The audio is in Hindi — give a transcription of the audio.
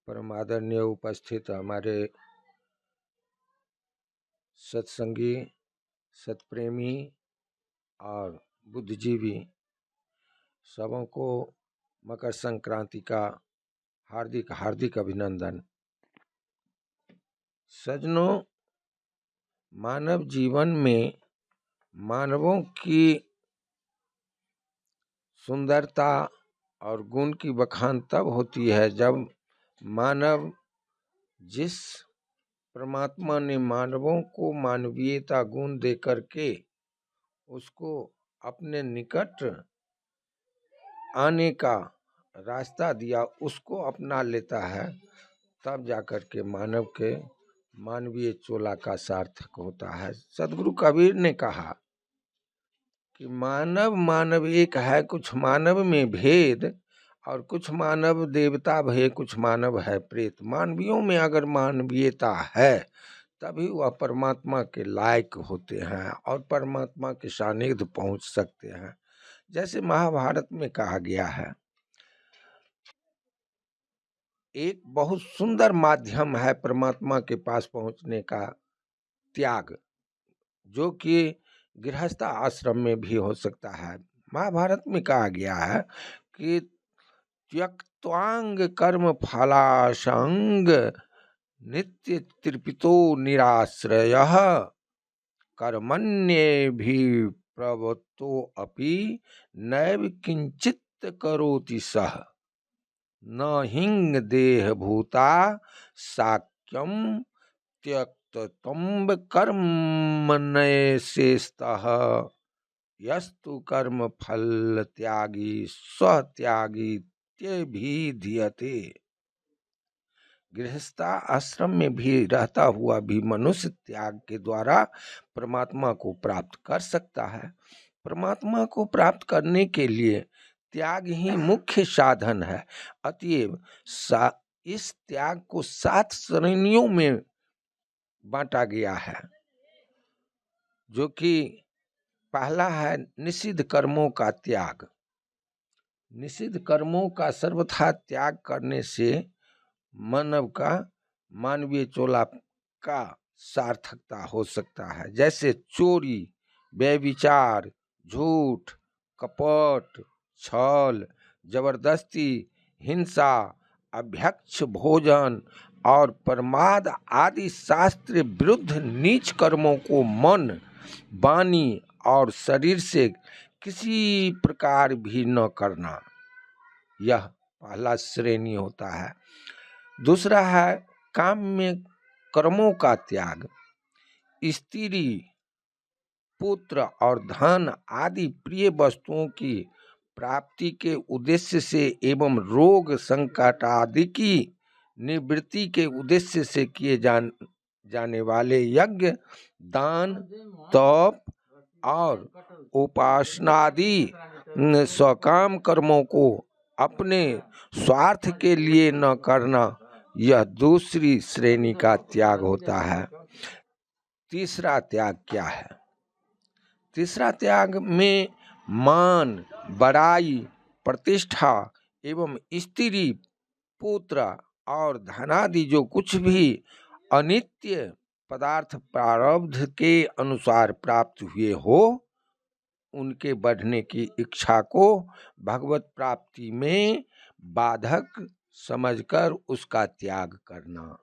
परम आदरणीय उपस्थित हमारे सत्संगी, सत्प्रेमी और बुद्धिजीवी सबों को मकर संक्रांति का हार्दिक हार्दिक अभिनंदन। सज्जनों, मानव जीवन में मानवों की सुंदरता और गुण की बखान तब होती है जब मानव, जिस परमात्मा ने मानवों को मानवीयता गुण दे करके उसको अपने निकट आने का रास्ता दिया, उसको अपना लेता है, तब जाकर के मानव के मानवीय चोला का सार्थक होता है। सदगुरु कबीर ने कहा कि मानव मानव एक है, कुछ मानव में भेद, और कुछ मानव देवता भय, कुछ मानव है प्रेत। मानवियों में अगर मानवीयता है तभी वह परमात्मा के लायक होते हैं और परमात्मा के सानिध्य पहुंच सकते हैं। जैसे महाभारत में कहा गया है, एक बहुत सुंदर माध्यम है परमात्मा के पास पहुंचने का त्याग, जो कि गृहस्थ आश्रम में भी हो सकता है। महाभारत में कहा गया है कि त्यक्त्वांग कर्म फलासंग नित्य तृपितो निराश्रयः कर्मण्येभि प्रवृत्तो अपि नैव किंचित करोति सः न हिंग देह भूता साक्यम त्यक्तम्ब कर्मण्येशेषतः यस्तु कर्म फल त्यागी स्व त्यागी त्यभिधीयते। गृहस्था आश्रम में भी रहता हुआ भी मनुष्य त्याग के द्वारा परमात्मा को प्राप्त कर सकता है। परमात्मा को प्राप्त करने के लिए त्याग ही मुख्य साधन है। अतएव इस त्याग को 7 श्रेणियों में बांटा गया है, जो कि पहला है निषिद्ध कर्मों का त्याग। निषिद्ध कर्मों का सर्वथा त्याग करने से मानव का मानवीय चोला का सार्थकता हो सकता है। जैसे चोरी, व्यभिचार, झूठ, कपट, छल, जबरदस्ती, हिंसा, अभ्यक्ष भोजन और प्रमाद आदि शास्त्र विरुद्ध नीच कर्मों को मन, वाणी और शरीर से किसी प्रकार भी न करना, यह पहला श्रेणी होता है। दूसरा है काम में कर्मों का त्याग। स्त्री, पुत्र और धन आदि प्रिय वस्तुओं की प्राप्ति के उद्देश्य से एवं रोग संकट आदि की निवृत्ति के उद्देश्य से किए जाने वाले यज्ञ, दान, तप और उपासनादि सकाम कर्मों को अपने स्वार्थ के लिए न करना, यह दूसरी श्रेणी का त्याग होता है। तीसरा त्याग क्या है? तीसरा त्याग में मान, बड़ाई, प्रतिष्ठा एवं स्त्री, पुत्र और धनादि जो कुछ भी अनित्य पदार्थ प्रारब्ध के अनुसार प्राप्त हुए हो, उनके बढ़ने की इच्छा को भगवत प्राप्ति में बाधक समझकर उसका त्याग करना।